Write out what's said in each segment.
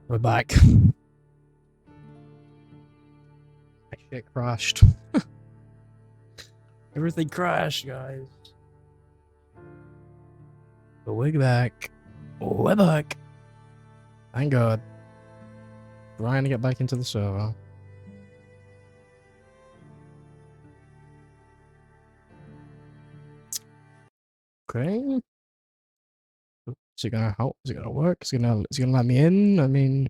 We're back. My shit crashed. Everything crashed, guys. But we're back. We're back. Thank God. Trying to get back into the server. Okay. Is it gonna help? Is it gonna work? Is it gonna let me in? I mean,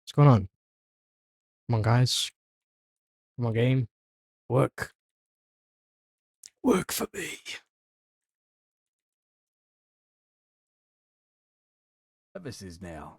what's going on? Come on, guys. Come on, game. Work. Work for me. Services now.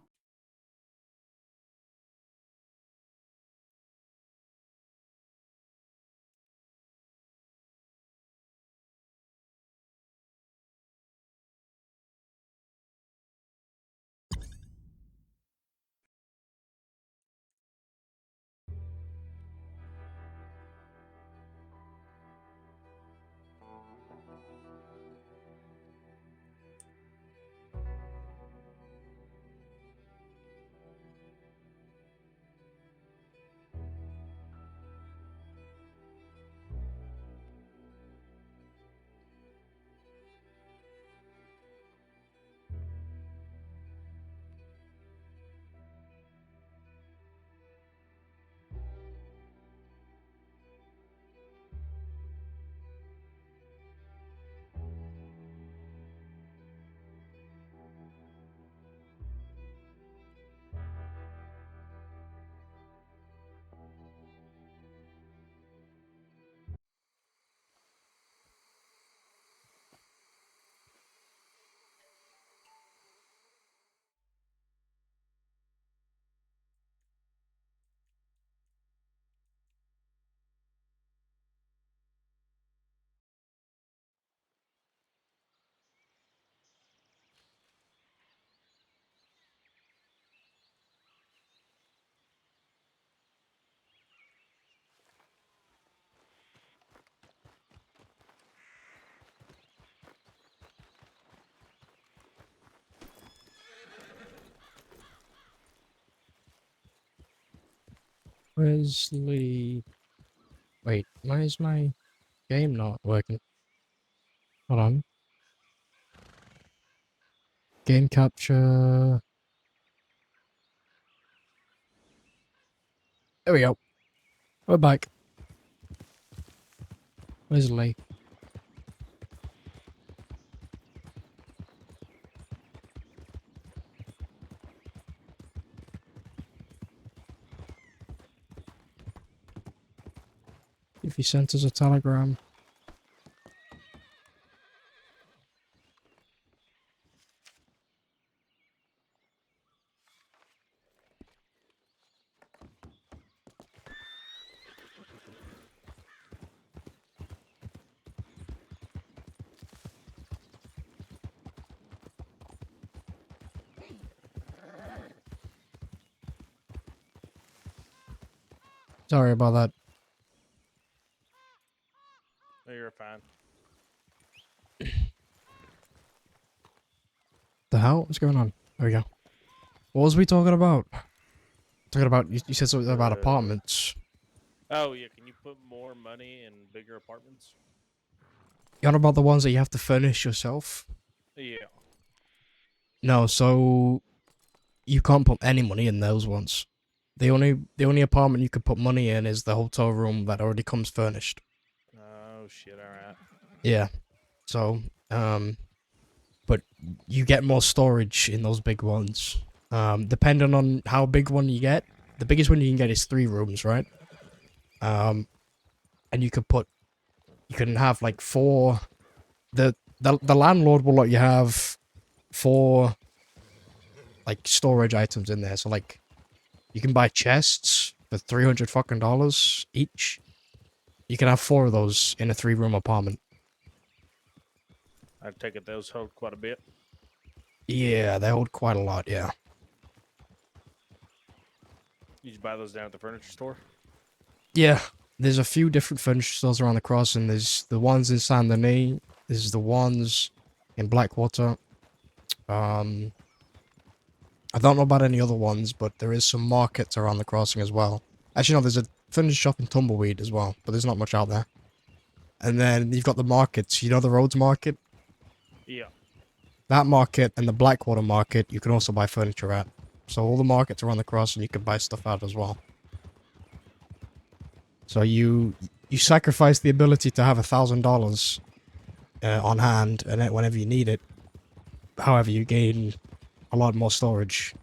Where's the... Wait, why is my game not working? Hold on. Game capture... There we go. We're back. Where's Lee? If he sent us a telegram. Sorry about that. No, you're fine. The hell? What's going on? There we go. What was we talking about? Talking about, you said something about apartments. Oh, yeah. Can you put more money in bigger apartments? You on about the ones that you have to furnish yourself? Yeah. No, so you can't put any money in those ones. The only apartment you could put money in is the hotel room that already comes furnished. Oh, shit. All right. Yeah. So, but you get more storage in those big ones. Depending on how big one you get, the biggest one you can get is 3 rooms, right? And you can have like 4. The landlord will let you have 4 like storage items in there. So like, you can buy chests for $300 fucking each. You can have 4 of those in a 3-room apartment. I take it those hold quite a bit. Yeah, they hold quite a lot. Yeah. You just buy those down at the furniture store? Yeah, there's a few different furniture stores around the crossing. There's the ones in Saint Denis. There's the ones in Blackwater. I I don't know about any other ones, but there is some markets around the crossing as well. Actually, no, there's a furniture shop in Tumbleweed as well, but there's not much out there. And then you've got the markets. You know the Rhodes Market? Yeah. That market and the Blackwater Market, you can also buy furniture at. So all the markets around the crossing, you can buy stuff at as well. So you sacrifice the ability to have $1,000 on hand, and then whenever you need it. However, you gain a lot more storage.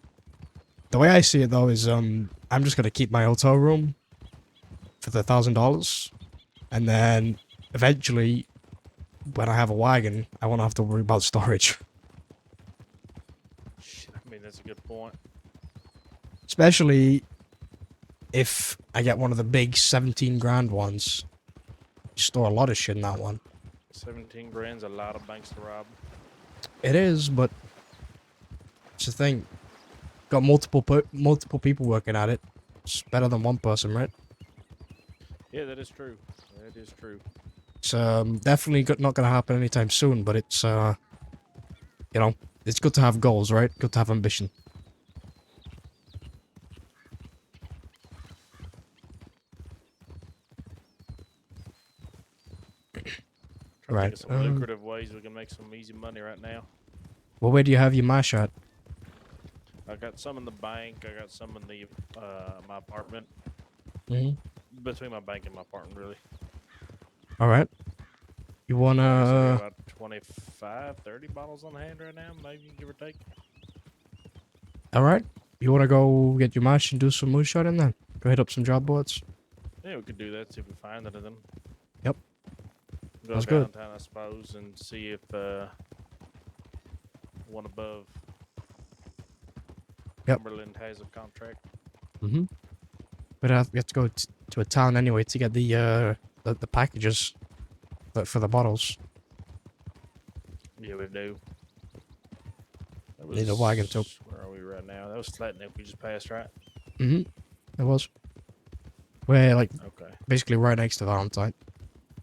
The way I see it though is I'm just gonna keep my hotel room for the $1,000, and then eventually, when I have a wagon, I won't have to worry about storage. I mean, that's a good point. Especially if I get one of the big 17 grand ones. You store a lot of shit in that one. 17 grand's a lot of banks to rob. It is, but it's the thing. Got multiple people working at it. It's better than one person, right? Yeah, that is true. That is true. It's definitely not going to happen anytime soon, but it's you know, it's good to have goals, right? Good to have ambition. Trying to Right. think of some lucrative ways we can make some easy money right now. Well, where do you have your mash at? I got some in the bank. I got some in the my apartment. Mm-hmm. Between my bank and my apartment, really. All right. You I got wanna? about 25, 30 bottles on hand right now, maybe give or take. All right. You wanna go get your mash and do some moonshine then? Go hit up some job boards. Yeah, we could do that. See if we find any of them. Yep. Go That's good. downtown, I suppose, and see if one above Yep. Cumberland has a contract. Mm-hmm. But we have to go to a town anyway to get the packages for the bottles. Yeah, we do. That Need a wagon too. Where are we right now? That was Slatnik we just passed, right? Mm-hmm. It was. We're like Okay. basically right next to Valentine.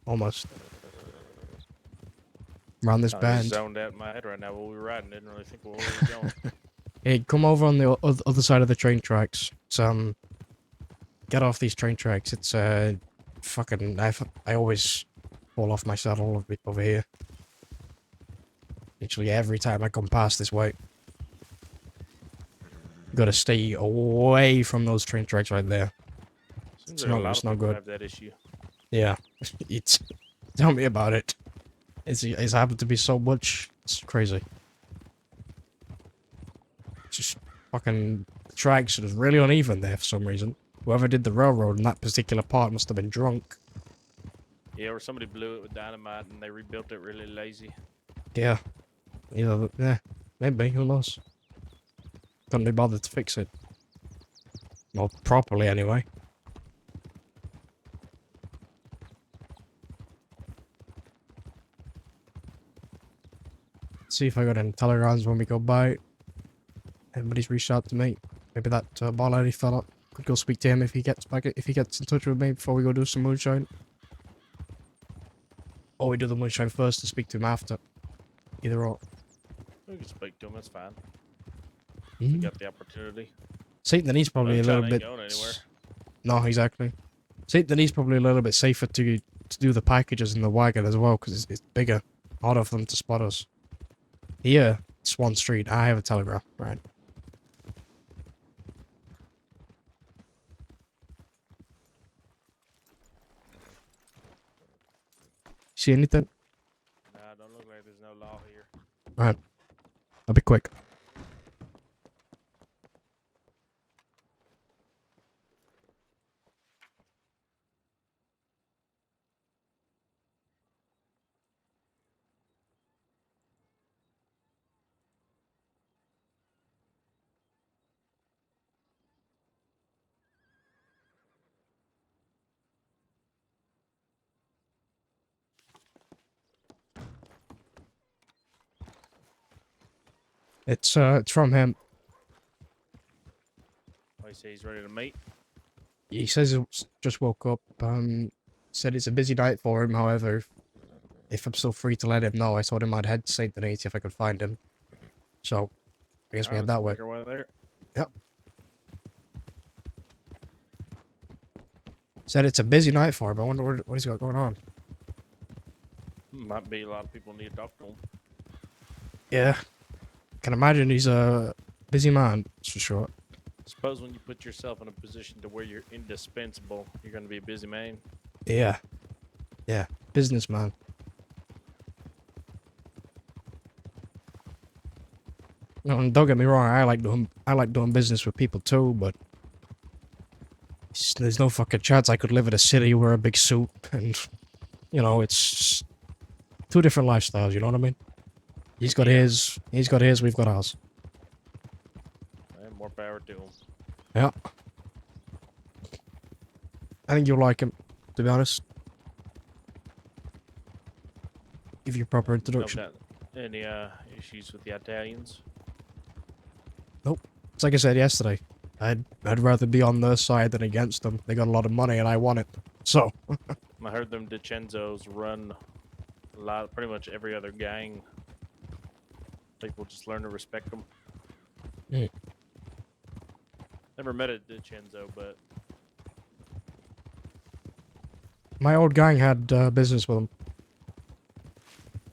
Almost. Around this I bend. just zoned out in my head right now while we were riding. Didn't really think where we were going. Hey, come over on the other side of the train tracks. It's get off these train tracks. It's fucking I always fall off my saddle over here. Literally every time I come past this way. Gotta stay away from those train tracks right there. Seems like a lot It's of not people good. have that issue. Yeah, it's tell me about it. It's happened to be so much. It's crazy. It's just fucking tracks are just really uneven there for some reason. Whoever did the railroad in that particular part must have been drunk. Yeah, or somebody blew it with dynamite and they rebuilt it really lazy. Yeah. Yeah, maybe, who knows? Couldn't be bothered to fix it. Well, properly anyway. See if I got any telegrams when we go by. Everybody's reached out to me. Maybe that ball lady fella could go speak to him if he gets back. If he gets in touch with me before we go do some moonshine. Or we do the moonshine first and speak to him after. Either or. We can speak to him, that's fine. Mm-hmm. We got the opportunity. St. Denis probably a little bit. Ain't going anywhere. No, exactly. St. Denis probably a little bit safer to do the packages in the wagon as well because it's bigger, harder for them to spot us. Here, Swan Street, I have a telegraph, right? See anything? Nah, don't look like there's no law here. Alright. I'll be quick. It's from him. Oh, he says he's ready to meet. He says he just woke up. Said it's a busy night for him. However, if I'm still free to let him know, I told him I'd head to Saint Denis if I could find him. So, I guess we head that way. There. Said it's a busy night for him. I wonder what he's got going on. Might be a lot of people need to talk to him. Yeah. Can imagine he's a busy man, that's for sure. Suppose when you put yourself in a position to where you're indispensable, you're gonna be a busy man. Yeah. Yeah. Businessman. No, and don't get me wrong, I like doing business with people too, but there's no fucking chance I could live in a city, wear a big suit, and you know, it's just two different lifestyles, you know what I mean? He's got his, we've got ours. And more power to him. Yeah. I think you'll like him, to be honest. Give you a proper introduction. Any issues with the Italians? It's like I said yesterday. I'd rather be on their side than against them. They got a lot of money and I want it. So I heard them DiCenzos run a lot, pretty much every other gang. People just learn to respect them. Mm. Never met a DiCenzo, but my old gang had business with them.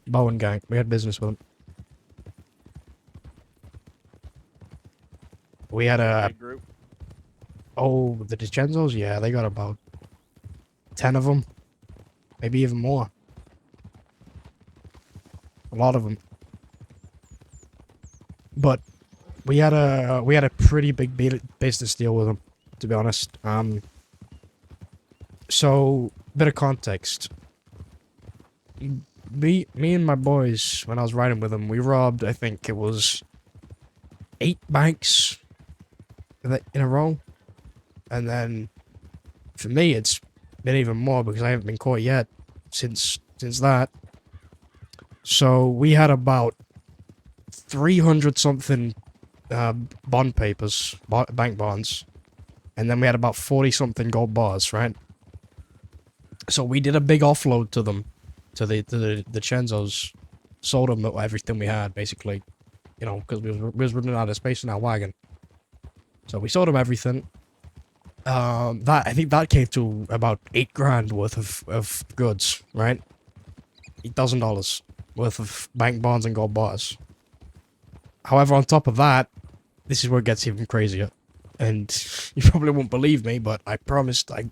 Bowen gang. We had business with them. We had a big group. oh, the DiCenzos? Yeah, they got about 10 of them. Maybe even more. A lot of them. But we had a pretty big business deal with them, to be honest. So bit of context. Me and my boys, when I was riding with them, we robbed, I think it was 8 banks in a row. And then for me, it's been even more because I haven't been caught yet since that. So we had about 300 something bond papers, bank bonds, and then we had about 40 something gold bars, right? So we did a big offload to them, to the Chenzos, sold them everything we had basically, you know, because we was running out of space in our wagon. So we sold them everything. I think that came to about $8 grand worth of goods, right? $8,000 worth of bank bonds and gold bars. However, on top of that, this is where it gets even crazier. And you probably won't believe me, but I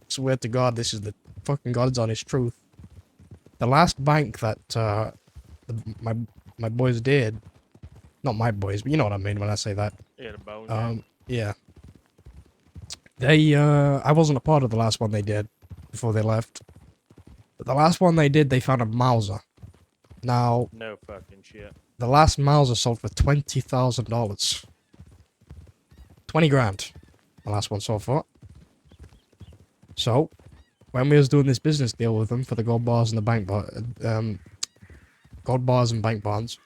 swear to God, this is the fucking God's honest truth. The last bank that my boys did, not my boys, but you know what I mean when I say that. Yeah, the bone. Yeah. I wasn't a part of the last one they did before they left. But the last one they did, they found a Mauser. Now, No fucking shit. the last Mauser sold for $20,000. 20 grand. The last one sold for. So, when we was doing this business deal with them for the gold bars and the gold bars and bank bonds,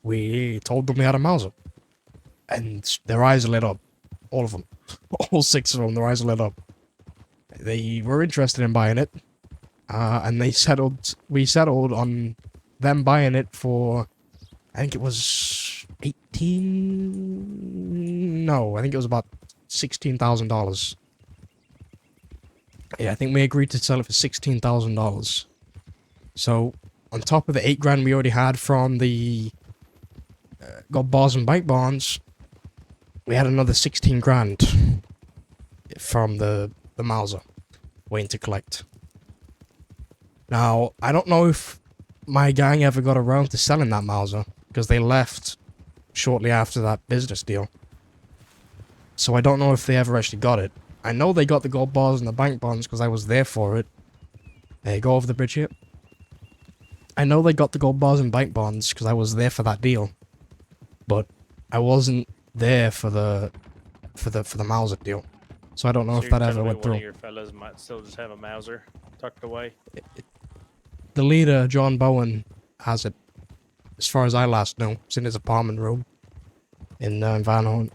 we told them we had a Mauser. And their eyes lit up. All of them. All 6 of them, their eyes lit up. They were interested in buying it. And we settled on them buying it for, I think it was I think it was about $16,000. Yeah, I think we agreed to sell it for $16,000. So, on top of the 8 grand we already had from the gold bars and bank bonds, we had another 16 grand from the Mauser waiting to collect. Now, I don't know if my gang ever got around to selling that Mauser, because they left shortly after that business deal. So I don't know if they ever actually got it. I know they got the gold bars and the bank bonds because I was there for it. Hey, go over the bridge here. I know they got the gold bars and bank bonds because I was there for that deal. But I wasn't there for the Mauser deal. So I don't know if that ever went through. One of your fellas might still just have a Mauser tucked away. The leader, John Bowen, has it. As far as I last know, it's in his apartment room in Van Horn.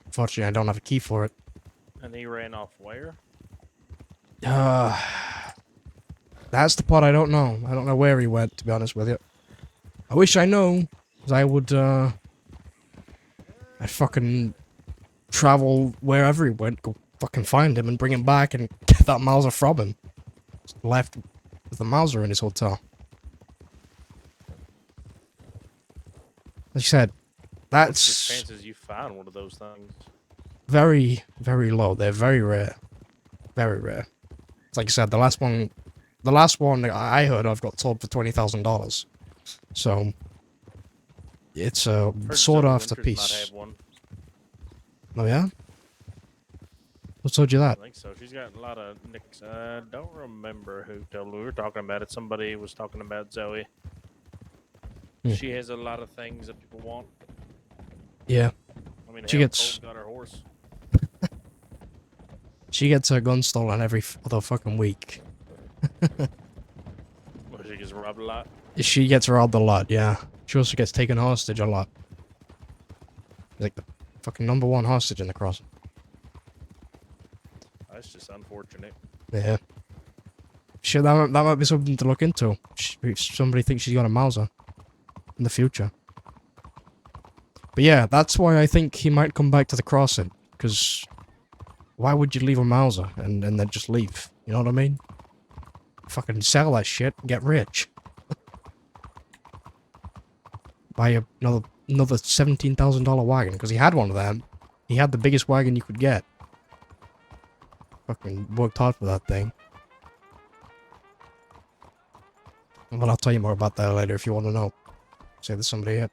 Unfortunately, I don't have a key for it. And he ran off where? That's the part I don't know. I don't know where he went, to be honest with you. I wish I knew, because I would, I'd fucking travel wherever he went, go fucking find him and bring him back and get that Mauser from him. Just left with the Mauser in his hotel. Like I said, What's that's the chances you find one of those things? very, very low. They're very rare. Very rare. It's like I said, the last one that I heard of got sold for $20,000. So it's a Heard sought Zoe after Winters might piece. have one. Oh yeah? Who told you I that? think so. She's got a lot of nicks. I don't remember who told me. We were talking about it. Somebody was talking about Zoe. Hmm. She has a lot of things that people want. Yeah. I mean, She hell, gets- Cole's got her horse. She gets her gun stolen every other fucking week. Well, she gets robbed a lot. She gets robbed a lot, yeah. She also gets taken hostage a lot. Like the fucking #1 hostage in the crossing. That's just unfortunate. Yeah. Shit, that might be something to look into. If somebody thinks she's got a Mauser in the future. But yeah, that's why I think he might come back to the crossing. Because why would you leave a Mauser and then just leave? You know what I mean? Fucking sell that shit and get rich. Buy another $17,000 wagon. Because he had one of them. He had the biggest wagon you could get. Fucking worked hard for that thing. Well, I'll tell you more about that later if you want to know. Say there's somebody here.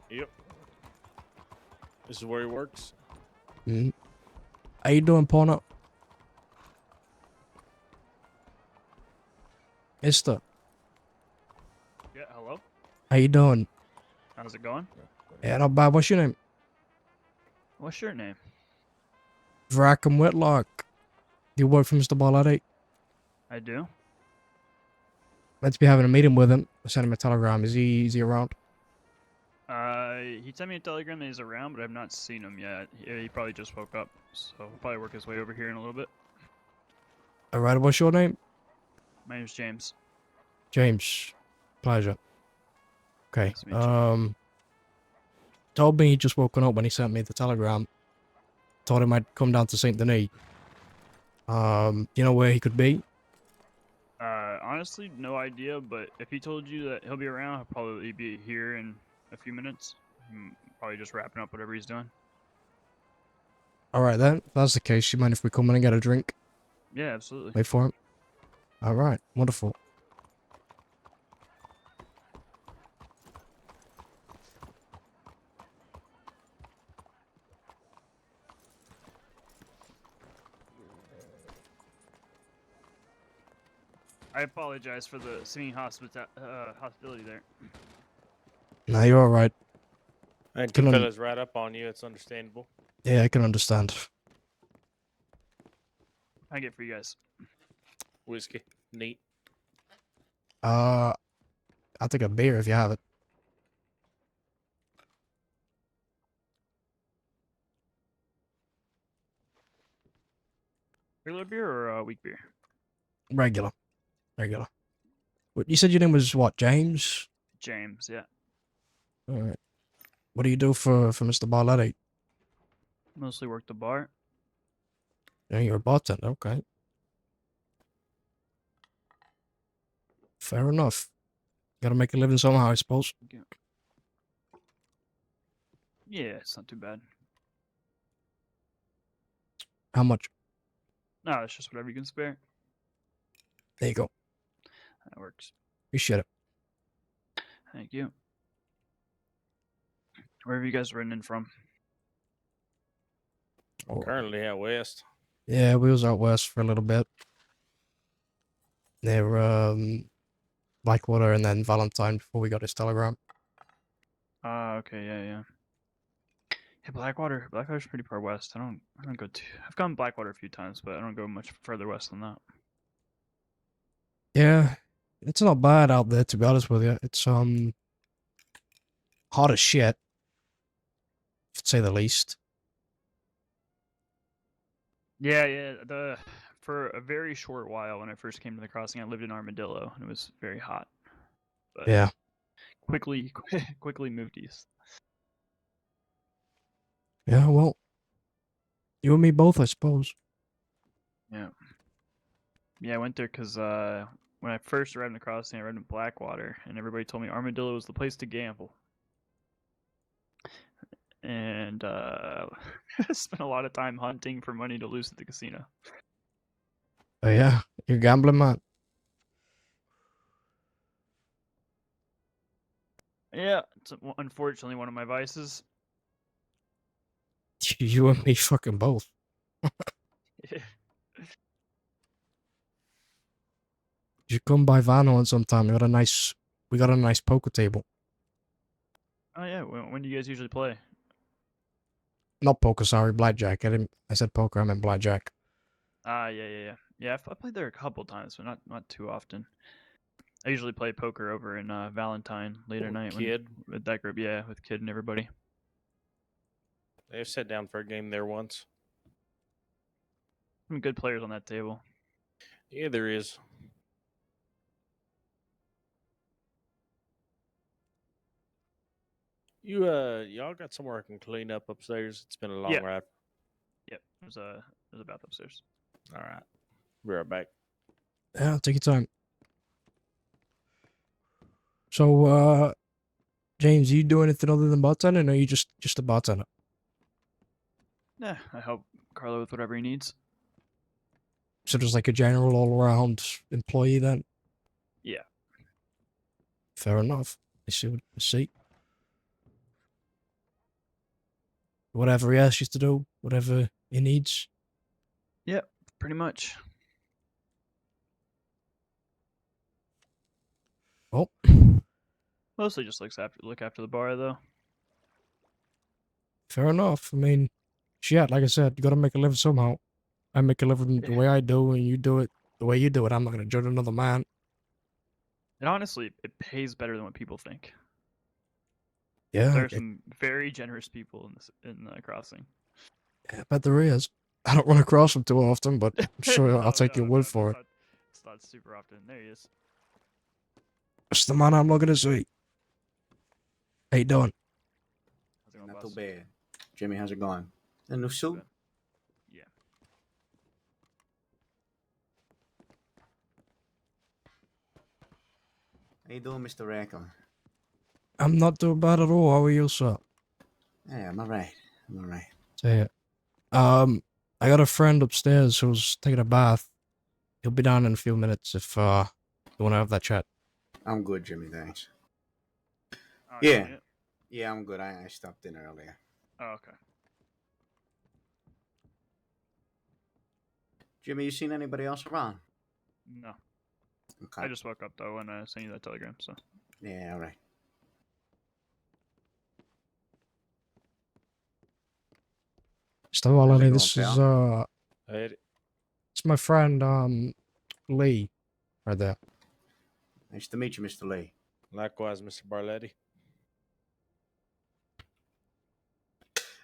Yep. This is where he works. Mm. How you doing, Porno? Mister, Yeah, hello? how you doing? How's it going? Yeah, not bad. What's your name? What's your name? Rackham Whitlock. Do you work for Mr. Barletti? I do. Let's be having a meeting with him. I sent him a telegram. Is he around? He sent me a telegram that he's around, but I've not seen him yet. He probably just woke up, so he'll probably work his way over here in a little bit. Alright, what's your name? My name's James. James. Pleasure. Okay. Nice to meet you. Told me he just woken up when he sent me the telegram. Told him I'd come down to Saint Denis. You know where he could be? Honestly, no idea, but if he told you that he'll be around, he'll probably be here in a few minutes. Probably just wrapping up whatever he's doing. Alright then. If that's the case, you mind if we come in and get a drink? Yeah, absolutely. Wait for him? Alright. Wonderful. I apologize for the seeming hostility there. Nah, you're alright. And Can two I- fellas right up on you. It's understandable. Yeah, I can understand. What can I get for you guys? Whiskey. Neat. I'll take a beer if you have it. Regular beer or weak beer? Regular. Regular. What, you said your name was what, James? James, yeah. Alright. What do you do for Mr. Barletti? Mostly work the bar. Yeah, you're a bartender, okay. Fair enough. Gotta make a living somehow, I suppose. Yeah, it's not too bad. How much? No, it's just whatever you can spare. There you go. That works. Appreciate it. Thank you. Where have you guys ridden in from? Oh, Currently out west. yeah, we was out west for a little bit. Near Blackwater and then Valentine before we got his telegram. Ah, okay, yeah. Yeah, Blackwater. Blackwater's pretty far west. I don't go too. I've gone Blackwater a few times, but I don't go much further west than that. Yeah, it's not bad out there to be honest with you. It's hot as shit, to say the least. Yeah. For a very short while when I first came to the crossing, I lived in Armadillo and it was very hot. But Yeah. quickly moved east. Yeah, well, You and me both, I suppose. Yeah. Yeah, I went there because when I first arrived in the crossing, I arrived in Blackwater, and everybody told me Armadillo was the place to gamble. And spent a lot of time hunting for money to lose at the casino. Oh yeah, you're gambling, man. Yeah, it's unfortunately one of my vices. You and me fucking both. You should come by Vano sometime. We got a nice poker table. Oh yeah, when do you guys usually play? Not poker, sorry, blackjack. I said poker, I meant blackjack. Ah, yeah. Yeah, I played there a couple times, but not too often. I usually play poker over in Valentine late at night Kid. with that group. Yeah, with Kid and everybody. They've sat down for a game there once. Some good players on that table. Yeah, there is. Y'all got somewhere I can clean up upstairs. It's been a long Yeah. ride. Yep, there's a bath upstairs. All right, be right back. Yeah, take your time. So, James, you do anything other than bartending, or are you just a bartender? Yeah, I help Carlo with whatever he needs. So just like a general all-around employee then? Yeah. Fair enough. I see. Whatever he asks you to do, whatever he needs. Yep, pretty much. Oh, Mostly just look after the bar though. fair enough. I mean, shit, like I said, you gotta make a living somehow. I make a living the way I do, and you do it the way you do it. I'm not gonna judge another man. And honestly, it pays better than what people think. Yeah, There are some very generous people in the crossing. I bet there is. I don't run across him too often, but I'm sure I'll take your word for it. It's not super often. There he is. It's the man I'm looking to see. How you doing? How's it going, Not boss? too bad. Jimmy, how's it going? A new suit? Good. Yeah. How you doing, Mr. Rackham? I'm not too bad at all. How are you, sir? Yeah, I'm alright. I'm alright. Say it. I got a friend upstairs who's taking a bath. He'll be down in a few minutes if you want to have that chat. I'm good, Jimmy, thanks. Oh, Yeah. you want it? Yeah, I'm good. I stopped in earlier. Oh, okay. Jimmy, you seen anybody else around? No. Okay. I just woke up though when I sent you that telegram, so. Yeah, alright. Still, well, How's it this going, is pal? it's my friend Lee, right there. Nice to meet you, Mr. Lee. Likewise, Mr. Barletti.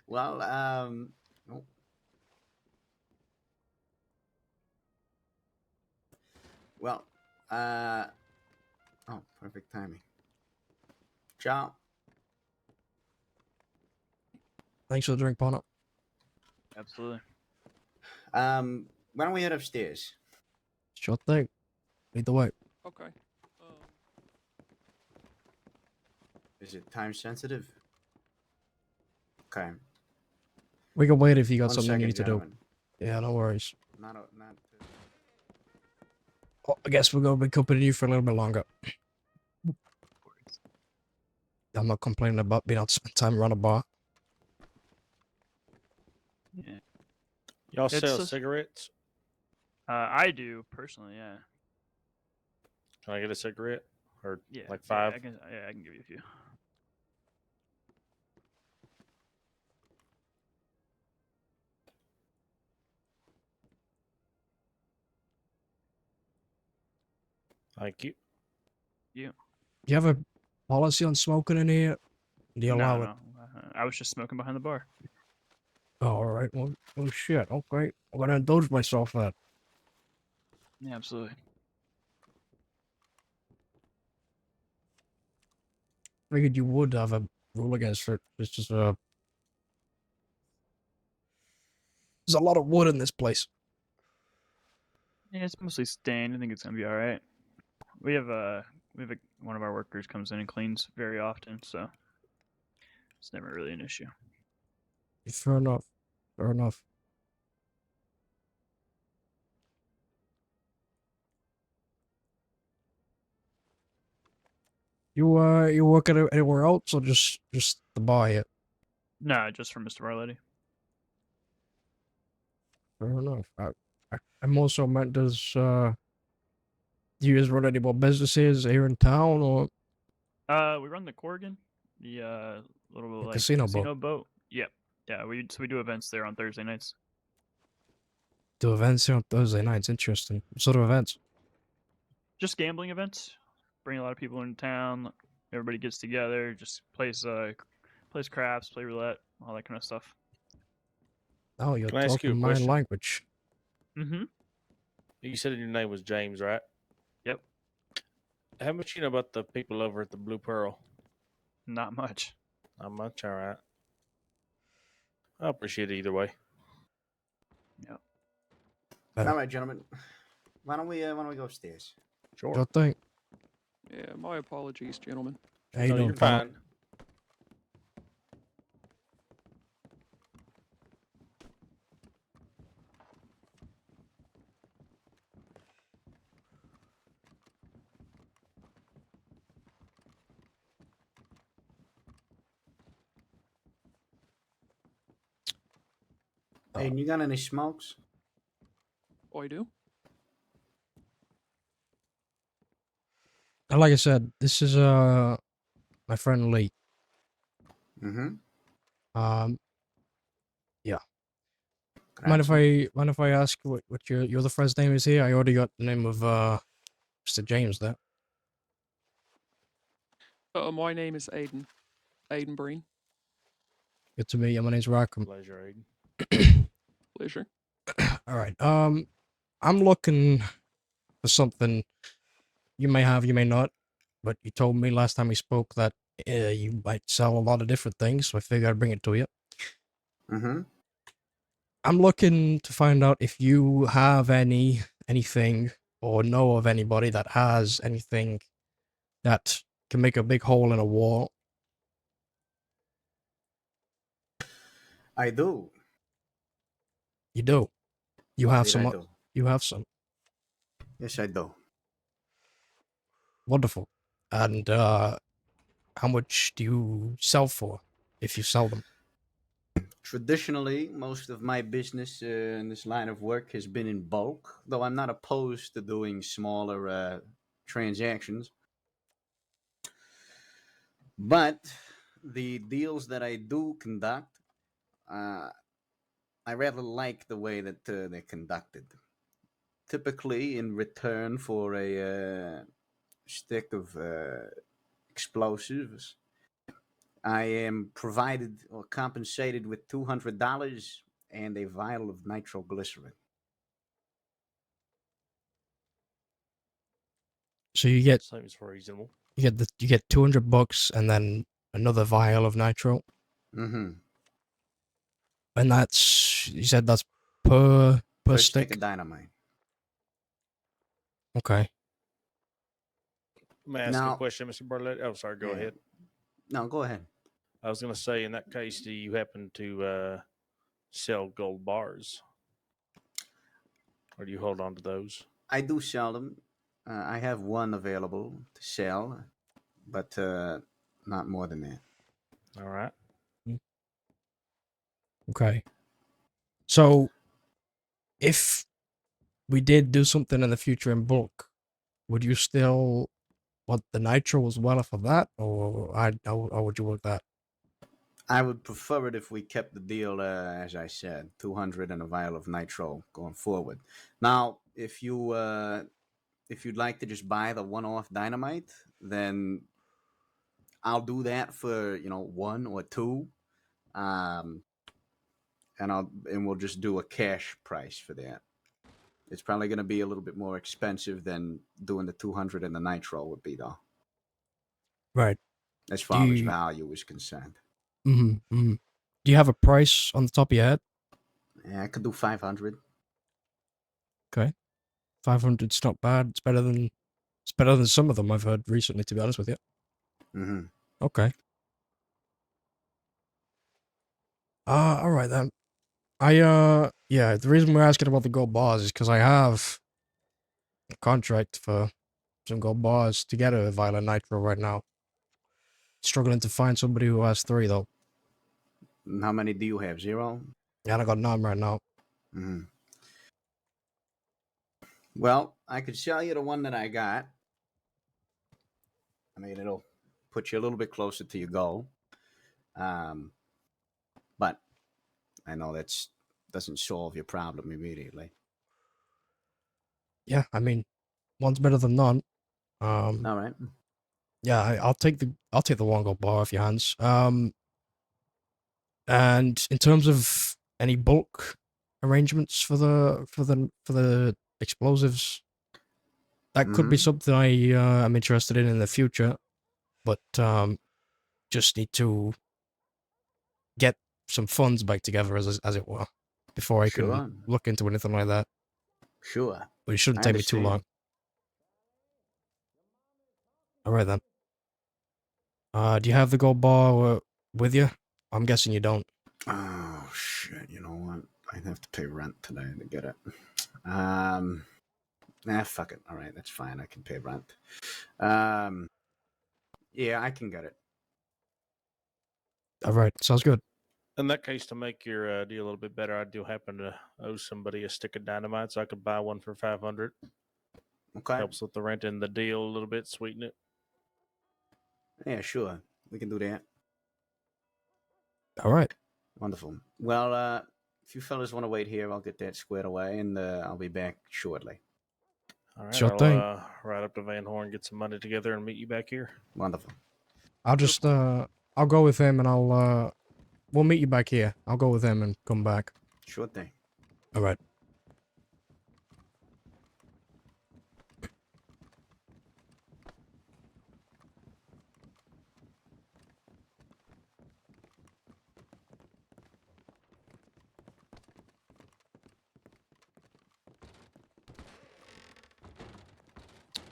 Well, oh. Well, oh, perfect timing. Ciao. Thanks for the drink, partner. Absolutely. Why don't we head upstairs? Sure thing. Lead the way. Okay. Is it time sensitive? Okay. We can wait if you got One something second, you need to do. gentlemen. Yeah, no worries. Not. Well, I guess we're gonna be accompanying you for a little bit longer. I'm not complaining about being out to spend time around a bar. Yeah. Y'all It's sell a- cigarettes? I do personally, yeah. Can I get a cigarette? Or Yeah. like yeah, 5? I can give you a few. Thank you. Do you have a policy on smoking in here? Do you allow it? No. I was just smoking behind the bar. Oh, all right. Well, oh shit. Okay. I'm gonna indulge myself then. Yeah, absolutely. Figured you would have a rule against it. It's just There's a lot of wood in this place. Yeah, it's mostly stained. I think it's gonna be all right. We have one of our workers comes in and cleans very often, so it's never really an issue. Fair enough. Fair enough. You work at anywhere else or just the bar here? No, just for Mr. Barletti. Fair enough. I'm also meant do you guys run any more businesses here in town or We run the Corrigan, the little the like casino boat? casino boat. Yep. Yeah, we do events there on Thursday nights. Do events here on Thursday nights? Interesting. What sort of events? Just gambling events. Bring a lot of people into town. Everybody gets together. Just plays craps, play roulette, all that kind of stuff. Oh, you're Can I ask you a talking my question? language. Mm-hmm. You said your name was James, right? Yep. How much you know about the people over at the Blue Pearl? Not much. Not much. All right. I appreciate it either way. Yep. Better. All right, gentlemen. Why don't we go upstairs? Sure. Sure thing. Yeah, my apologies, gentlemen. How you No, doing, you're pal? fine. Hey, you got any smokes? Oh, I do? And like I said, this is my friend Lee. Mm-hmm. Um, mind if I ask what your other friend's name is here? I already got the name of Mr. James there. My name is Aiden. Aiden Breen. Good to meet you. My name's Rackham. Pleasure, Aiden. Pleasure. All right. I'm looking for something you may have, you may not, but you told me last time we spoke that you might sell a lot of different things, so I figured I'd bring it to you. Mm-hmm. I'm looking to find out if you have anything or know of anybody that has anything that can make a big hole in a wall. I do. You do. You have Indeed, some. I do. You have some. Yes, I do. Wonderful. And how much do you sell for if you sell them? Traditionally, most of my business in this line of work has been in bulk, though I'm not opposed to doing smaller transactions. But the deals that I do conduct, uh, I rather like the way that they're conducted. Typically, in return for a stick of explosives, I am provided or compensated with $200 and a vial of nitroglycerin. So you get Seems reasonable. you get $200 and then another vial of nitro, Mm-hmm. and that's you said that's per First stick stick. of dynamite. Okay. May I ask Now- a question, Mr. Bartlett? Oh, sorry. Go Yeah. ahead. No, go ahead. I was going to say, in that case, do you happen to sell gold bars? Or do you hold on to those? I do sell them. I have one available to sell, but not more than that. All right. Okay. So if we did do something in the future in bulk, would you still want the nitro as well for that, or how would you work that? I would prefer it if we kept the deal, as I said, 200 and a vial of nitro going forward. Now, if you'd like to just buy the one-off dynamite, then I'll do that for one or two, and we'll just do a cash price for that. It's probably going to be a little bit more expensive than doing the 200 and the nitro would be, though, Right. as far as you- value is concerned. Mm-hmm. Do you have a price on the top of your head? Yeah, I could do 500. Okay. 500's not bad. It's better than some of them I've heard recently, to be honest with you. Mm-hmm. Okay. All right then. Yeah, the reason we're asking about the gold bars is because I have a contract for some gold bars to get a violent nitro right now. Struggling to find somebody who has 3 though. How many do you have? 0? And I got none right now. Mm-hmm. Well, I could sell you the one that I got. I mean, it'll put you a little bit closer to your goal. But I know that's doesn't solve your problem immediately. Yeah, I mean, one's better than none. All right. Yeah, I'll take the one gold bar off your hands. And in terms of any bulk arrangements for the explosives, that could be Mhm. something I am interested in the future, but just need to get some funds back together as it were before I can Sure. look into anything like that. Sure. But it shouldn't I take me too long. understand. All right then. Do you have the gold bar with you? I'm guessing you don't. Oh shit! You know what? I'd have to pay rent today to get it. Fuck it. All right, that's fine. I can pay rent. Yeah, I can get it. All right, sounds good. In that case, to make your deal a little bit better, I do happen to owe somebody a stick of dynamite, so I could buy one for 500. Okay. Helps with the rent and the deal a little bit, sweeten it. Yeah, sure. We can do that. All right. Wonderful. Well, if you fellas want to wait here, I'll get that squared away, and I'll be back shortly. All right, Sure I'll thing. ride up to Van Horn, get some money together, and meet you back here. Wonderful. I'll just I'll go with him and we'll meet you back here. I'll go with him and come back. Sure thing. All right.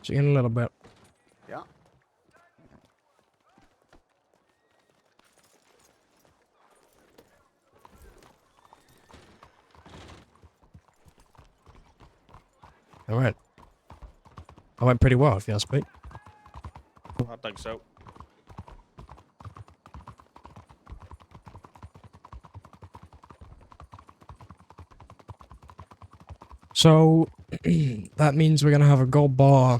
See you in a little bit. Yeah. All right. I went pretty well, if you ask me. I think so. So that means we're gonna have a gold bar,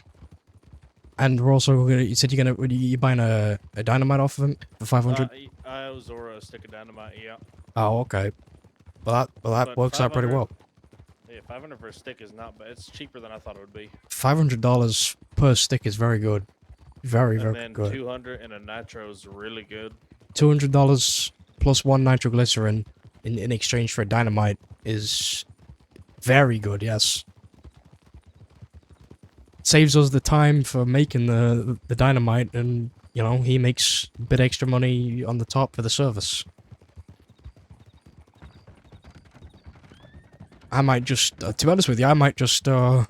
and we're also gonna. You said you're buying a dynamite off of him for 500. I owe Zora a stick of dynamite, yeah. Oh, okay. Well, that But works out pretty 500 well. Yeah, 500 for a stick is not bad. It's cheaper than I thought it would be. $500 per stick is very good. Very, And very then good. 200 and a nitro is really good. $200 plus 1 nitroglycerin in exchange for dynamite is very good, yes. Saves us the time for making the dynamite, and, you know, he makes a bit extra money on the top for the service. I might just, to be honest with you, I might just do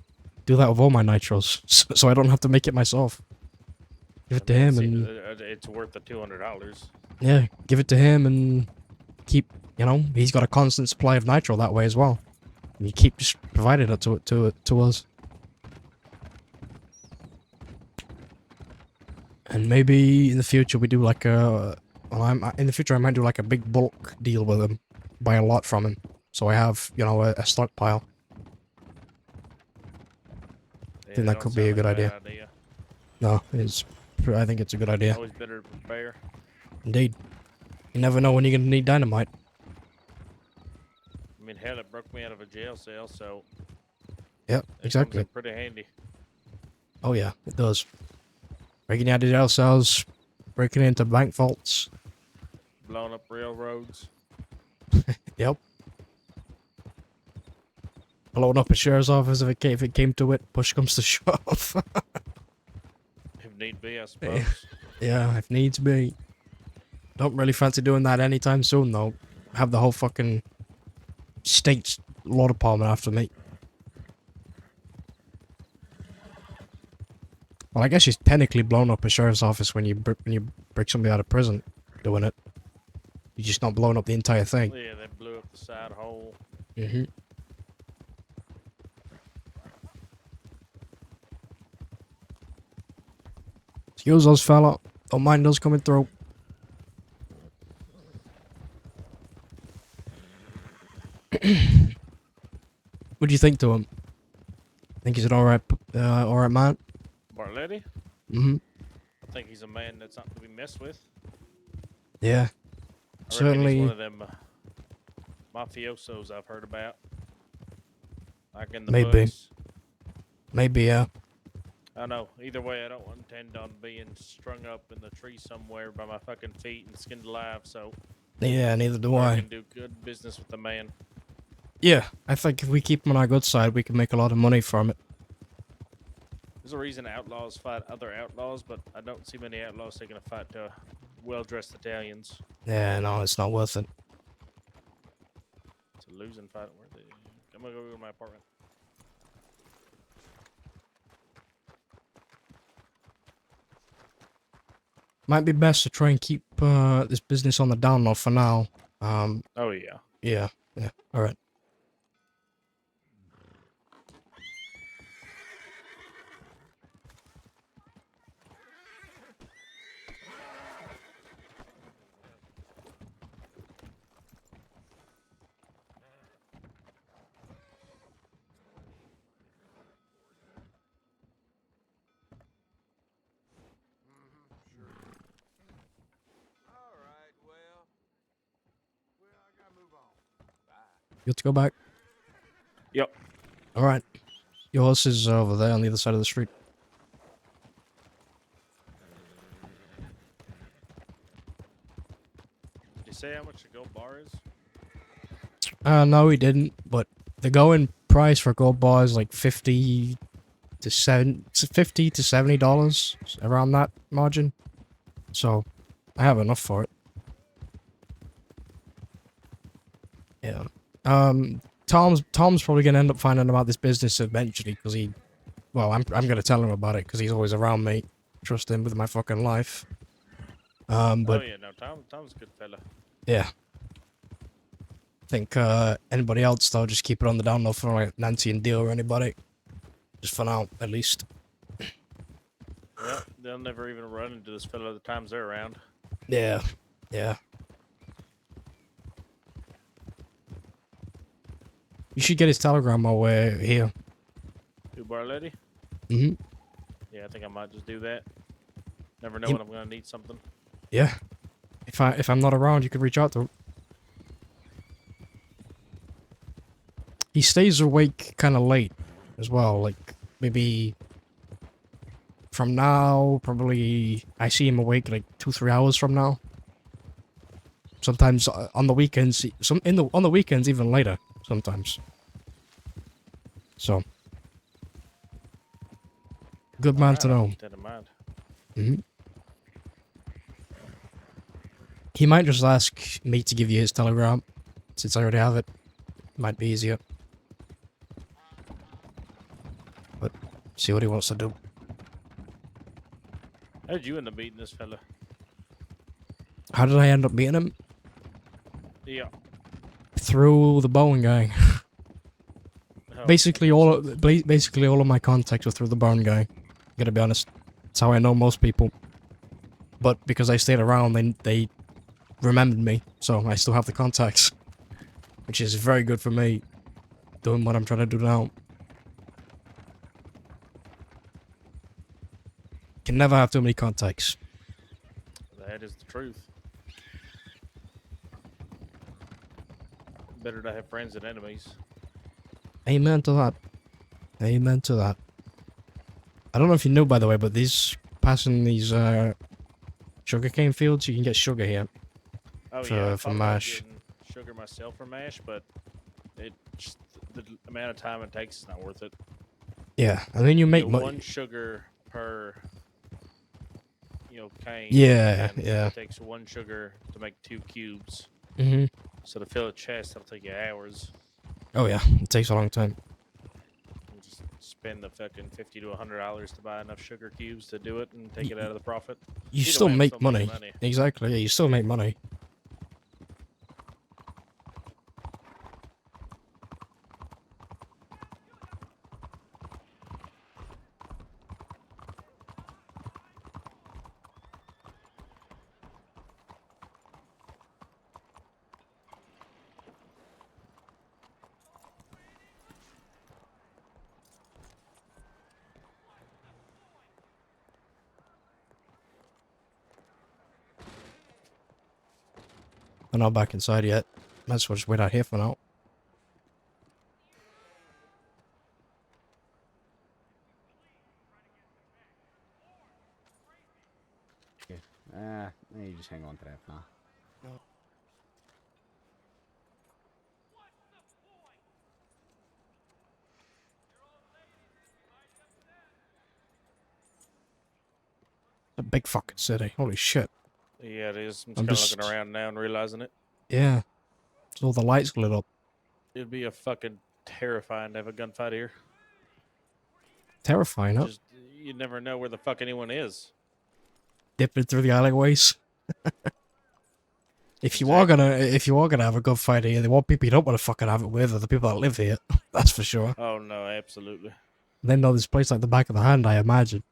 that with all my nitros, so I don't have to make it myself. Give it to him and... It's worth the $200. Yeah, give it to him and keep, you know, he's got a constant supply of nitro that way as well. And you keep just providing it to us. And maybe in the future we do like a, well, in the future I might do like a big bulk deal with him, buy a lot from him, so I have, you know, a stockpile. Yeah, Think that don't could be a sound good like idea. bad idea. No, I think it's a good idea. Always better to prepare. Indeed. You never know when you're gonna need dynamite. I mean, hell, it broke me out of a jail cell, so Yep, it comes exactly. in pretty handy. Oh yeah, it does. Breaking out of jail cells, breaking into bank vaults. Blowing up railroads. Yep. Blowing up a sheriff's office if it came to it. Push comes to shove. If need be, I suppose. Yeah, if needs be. Don't really fancy doing that anytime soon, though. Have the whole fucking state law department after me. Well, I guess you've technically blown up a sheriff's office when you break somebody out of prison doing it. You're just not blowing up the entire thing. Yeah, they blew up the side hole. Mm-hmm. Excuse us, fella. Don't mind us coming through. What do you think to him? Think he's an alright man? Barletti? Mm-hmm. I think he's a man that's not to be messed with. Yeah. I reckon he's Certainly. one of them mafiosos I've heard about. Like in the Maybe. books. Maybe, yeah. I know. Either way, I don't intend on being strung up in the tree somewhere by my fucking feet and skinned alive, so Yeah, neither do I I. can do good business with the man. Yeah, I think if we keep him on our good side, we can make a lot of money from it. There's a reason outlaws fight other outlaws, but I don't see many outlaws taking a fight to well-dressed Italians. Yeah, no, it's not worth it. It's a losing fight. I'm gonna go to my apartment. Might be best to try and keep this business on the down low for now. Oh yeah. Yeah, alright. You have to go back? Yep. Alright. Your horse is over there on the other side of the street. Did you say how much a gold bar is? No, he didn't, but the going price for gold bar is like $50 to $70, around that margin. So, I have enough for it. Yeah. Tom's probably gonna end up finding about this business eventually, because he, well, I'm gonna tell him about it because he's always around me. Trust him with my fucking life. But Oh yeah, no, Tom's a good fella. yeah. I think anybody else though, just keep it on the down low for like Nancy and Deal or anybody. Just for now, at least. Well, they'll never even run into this fella the times they're around. Yeah. You should get his telegram while we're here. Who, Barletti? Mm-hmm. Yeah, I think I might just do that. Never know Yep. when I'm gonna need something. Yeah. If I'm not around, you could reach out to him. He stays awake kind of late as well. Like maybe from now, probably I see him awake like 2-3 hours from now. Sometimes on the weekends, on the weekends even later. Sometimes. So. Good man to Alright, I'll know. keep that in mind. Mm-hmm. He might just ask me to give you his telegram, since I already have it. Might be easier. But, see what he wants to do. How did you end up meeting this fella? How did I end up meeting him? Yeah. Through the Bowen gang. Oh, Basically all of my contacts were through the Bowen gang. Gotta be honest. That's how I know most people. But because I stayed around, they remembered me, so I still have the contacts. Which is very good for me, doing what I'm trying to do now. Can never have too many contacts. that is the truth. Better to have friends than enemies. Amen to that. Amen to that. I don't know if you know, by the way, but passing these sugarcane fields, you can get sugar here. Oh For- yeah, I for thought about mash. getting sugar myself for mash, but it just the amount of time it takes is not worth it. Yeah, I mean you make Get money. one sugar per cane. Yeah, and yeah. It takes one sugar to make 2 cubes. Mhm. So to fill a chest, that'll take you hours. Oh yeah, it takes a long time. You just spend the fucking $50 to $100 to buy enough sugar cubes to do it and take it out of the profit. You Either still way, I'm make still making money. money. Exactly. Yeah, you still make money. I'm not back inside yet. Might as well just wait out here for now. You just hang on to that now. It's a big fucking city. Holy shit. Yeah, it is. I'm I'm just kind of just- looking around now and realizing it. Yeah. It's all the lights lit up. It'd be a fucking terrifying to have a gunfight here. Terrifying, huh? Just you never know where the fuck anyone is. Dipping through the alleyways. If you are gonna have a good fight here, the one people you don't want to fucking have it with are the people that live here. That's for sure. Oh no, absolutely. They know this place like the back of the hand, I imagine.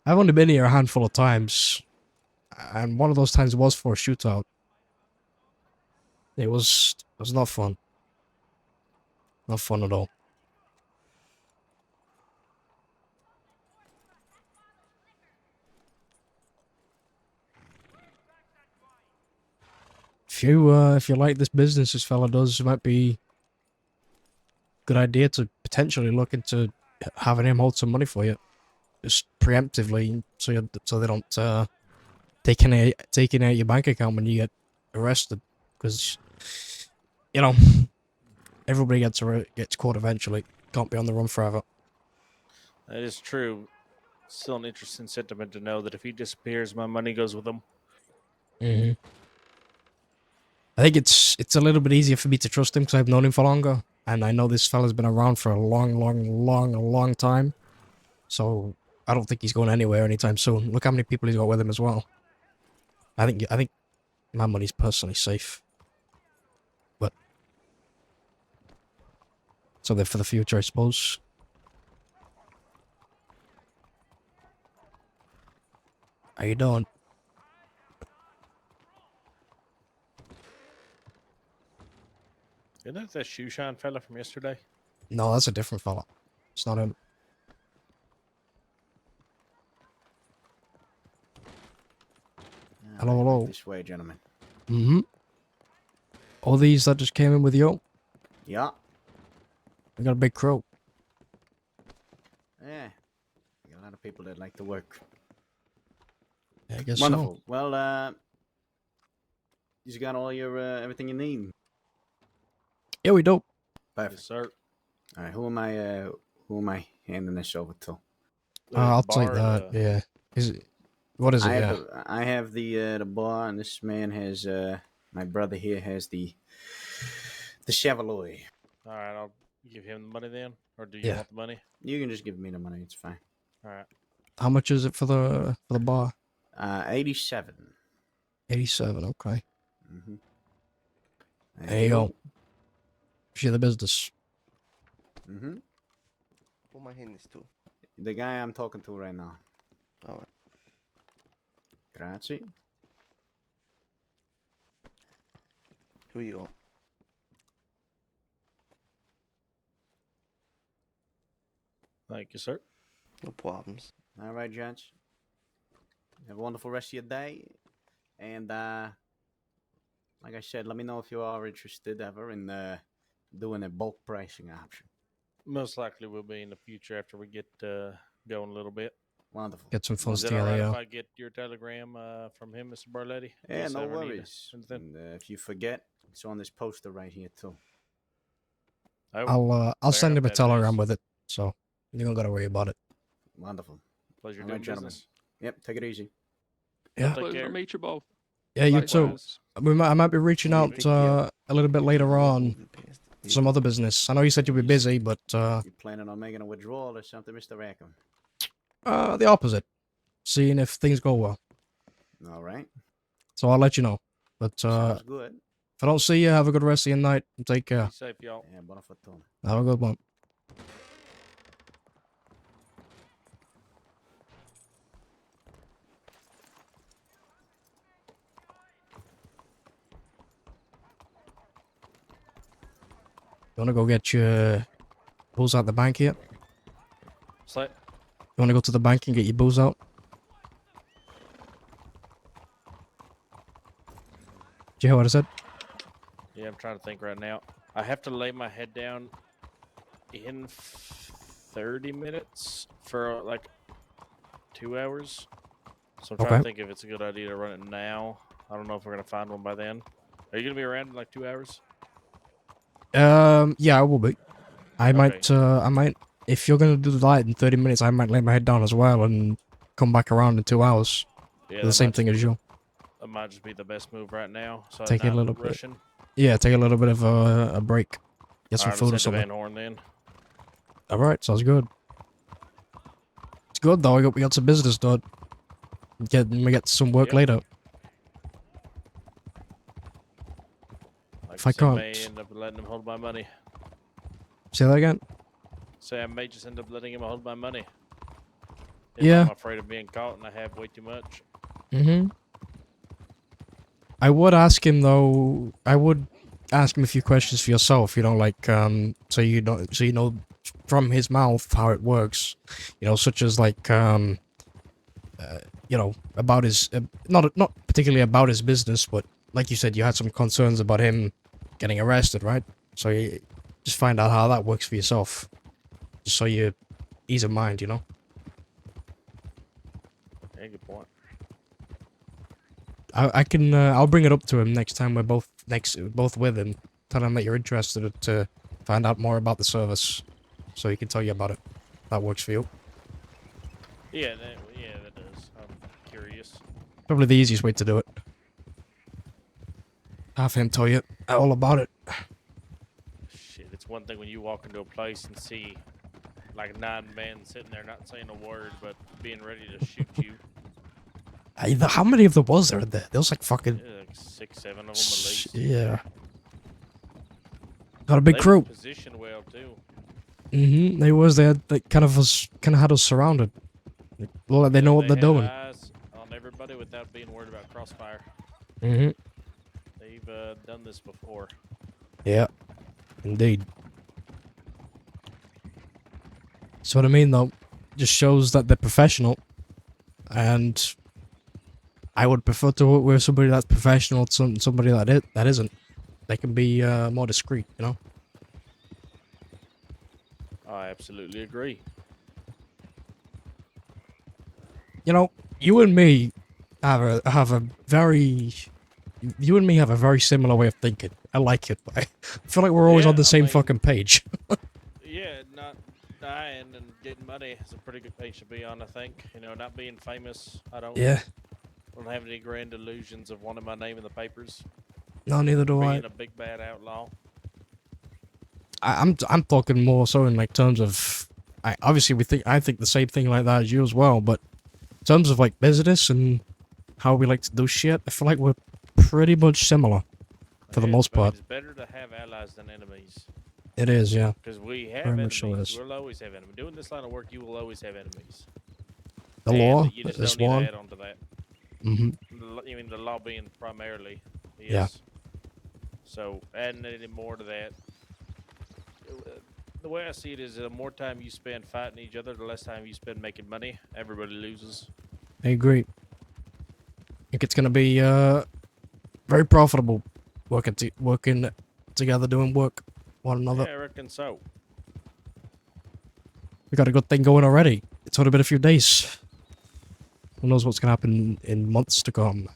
I've only been here a handful of times, and one of those times was for a shootout. It was not fun. Not fun at all. If you like this business this fella does, it might be a good idea to potentially look into having him hold some money for you, just preemptively, so they don't taking out your bank account when you get arrested, because you know everybody gets caught eventually. Can't be on the run forever. That is true. Still an interesting sentiment to know that if he disappears, my money goes with him. Mm-hmm. I think it's a little bit easier for me to trust him because I've known him for longer, and I know this fella's been around for a long time. So I don't think he's going anywhere anytime soon. Look how many people he's got with him as well. I think my money's personally safe, but so they're for the future, I suppose. How you doing? Isn't that the shoe shine fella from yesterday? No, that's a different fella. It's not him. Hello, Alright, hello. This way, gentlemen. Mm-hmm. All these that just came in with you? Yeah. We got a big crew. Yeah. We got a lot of people that like to work. Yeah, I guess Wonderful. so. Well, you got all your everything you need. Yeah, we do. Perfect. Yes, sir. All right. Who am I handing this over to? I'll The take bar, that. Yeah. Is it? What is it? Yeah. I have the bar, and this man has my brother here has the Chevrolet. All right, I'll give him the money then, or do you Yeah. want the money? You can just give me the money. It's fine. All right. How much is it for the bar? 87. 87. Okay. Mm-hmm. There you go. Share the business. Mm-hmm. Who am I handing this to? The guy I'm talking to right now. Alright. Grazie. Here you go. Thank you, sir. No problems. All right, gents. Have a wonderful rest of your day. And like I said, let me know if you are interested ever in doing a bulk pricing option. Most likely will be in the future after we get going a little bit. Wonderful. Get some funds Is it all together. right Yeah. if I get your telegram from him, Mr. Barletti? In Yeah, case I no ever need worries. anything? And if you forget, it's on this poster right here too. Oh, I'll fair send him enough, a that it telegram is. with it, so you don't gotta worry about it. Wonderful. Pleasure All doing right, gentlemen. business. Yep, take it easy. Yeah. Take Pleasure care. to meet you both. Yeah, you too. Likewise. I might be reaching Yeah, out take care. a little bit later on Move the past. for some other business. I know you said you'll be busy, but You planning on making a withdrawal or something, Mr. Rackham? the opposite. Seeing if things go well. All right. So I'll let you know. But Sounds good. if I don't see you, have a good rest of your night and take care. Be safe, y'all. Yeah, buona fortuna. Have a good one. You wanna go get your booze out the bank here? So, You wanna go to the bank and get your booze out? Did you hear what I said? yeah, I'm trying to think right now. I have to lay my head down in 30 minutes for like 2 hours. So I'm trying Okay. to think if it's a good idea to run it now. I don't know if we're gonna find one by then. Are you gonna be around in like 2 hours? Yeah, I will be. I might, if you're gonna do the light in 30 minutes, I might lay my head down as well and come back around in 2 hours. Yeah, Do the that same might thing just as be- you. That might just be the best move right now. So Take I'm it a not little bit. rushing. Yeah, take a little bit of a break. Get some Alright, food or let's head to something. Van Horn then. Alright, sounds good. It's good though, we got some business done. We get some work Yep. later. Like If I I said, may can't- end up letting him hold my money. Say that again? Say I may just end up letting him hold my money. If Yeah. I'm afraid of being caught and I have way too much. Mm-hmm. I would ask him though. I would ask him a few questions for yourself. You know, like so you know from his mouth how it works. You know, such as like you know about his not particularly about his business, but like you said, you had some concerns about him getting arrested, right? So you just find out how that works for yourself, just so you ease of mind. You know. Yeah, good point. I can I'll bring it up to him next time we're both with him. Tell him that you're interested to find out more about the service, so he can tell you about it. That works for you. Yeah, that does. I'm curious. Probably the easiest way to do it. Have him tell you all about it. Shit, it's one thing when you walk into a place and see like 9 men sitting there not saying a word but being ready to shoot you. How many of them was there? There was like fucking Yeah, like 6, 7 of them at least. yeah. Got a big They crew. were positioned well too. They was there. They kind of had us surrounded. Well, they know what They they're have doing. eyes on everybody without being worried about crossfire. They've Done this before. Yeah, indeed. So what I mean though, just shows that they're professional, and I would prefer to work with somebody that's professional to somebody that isn't. They can be more discreet, you know. I absolutely agree. You know, you and me have a very similar way of thinking. I like it. I feel like we're always Yeah, on the I same mean- fucking page. Yeah, not dying and getting money is a pretty good page to be on, I think. You know, not being famous. I don't have any grand illusions of wanting my name in the papers. No, neither do I. Being a big bad outlaw. I'm talking more so in like terms of I think the same thing like that as you as well, but in terms of like business and how we like to do shit, I feel like we're pretty much similar for the most part. It's better to have allies than enemies. It is, yeah. Because we have Very much enemies. so is. We'll always have enemies. Doing this line of work, you will always have enemies. The And law you just is don't need one. to add on to that. Mm-hmm. You mean the law being primarily? Yes. Yeah. So adding any more to that, the way I see it is, the more time you spend fighting each other, the less time you spend making money. Everybody loses. I agree. I think it's gonna be very profitable working together, doing work one another. Yeah, I reckon so. We got a good thing going already. It's only been a few days. Who knows what's gonna happen in months to come?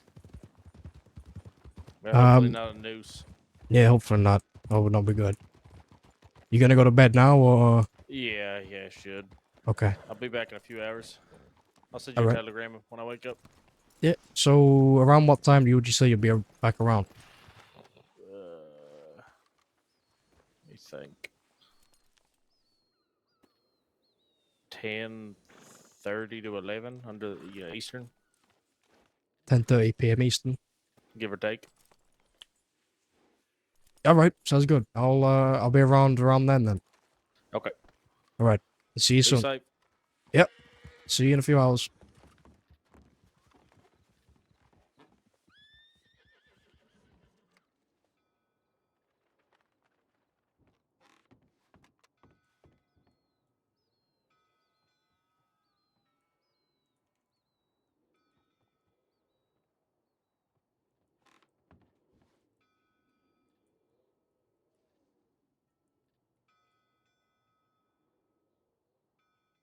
Well, hopefully not a noose. Yeah, hopefully not. That would not be good. You gonna go to bed now, or Yeah, I should. okay? I'll be back in a few hours. I'll send you a Alright. telegram when I wake up. Yeah. So around what time would you say you'll be back around? Let me think. 10:30 to 11 under Eastern, 10:30 p.m. Eastern. give or take. All right, sounds good. I'll be around then. Okay. All right. See you Be soon. safe. See you in a few hours.